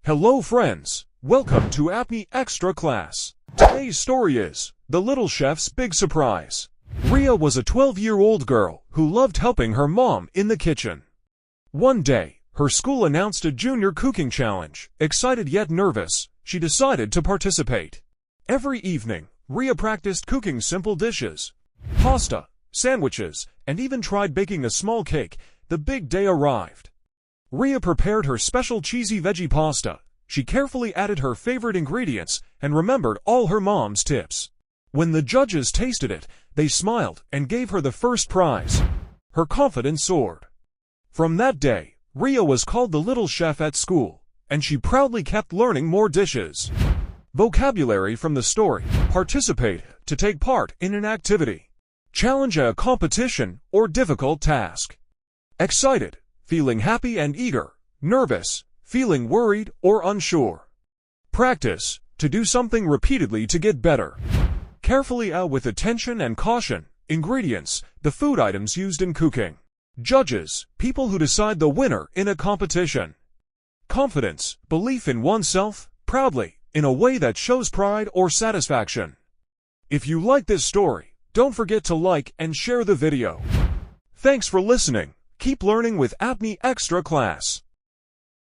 Hello friends, welcome to Apni Extra Class. Today's story is The Little Chef's Big Surprise. Riya was a 12-year-old girl who loved helping her mom in the kitchen. One day, her school announced a junior cooking challenge. Excited yet nervous, she decided to participate. Every evening, Riya practiced cooking simple dishes, pasta, sandwiches, and even tried baking a small cake. The big day arrived. Riya prepared her special cheesy veggie pasta. She carefully added her favorite ingredients and remembered all her mom's tips. When the judges tasted it, they smiled and gave her the first prize. Her confidence soared. From that day, Riya was called the little chef at school, and she proudly kept learning more dishes. Vocabulary from the story: participate, to take part in an activity. Challenge, a competition or difficult task. Excited, feeling happy and eager. Nervous, feeling worried or unsure. Practice, to do something repeatedly to get better. Carefully, with attention and caution. Ingredients, the food items used in cooking. Judges, people who decide the winner in a competition. Confidence, belief in oneself, proudly, in a way that shows pride or satisfaction. If you like this story, don't forget to like and share the video. Thanks for listening. Keep learning with Apni Extra Class.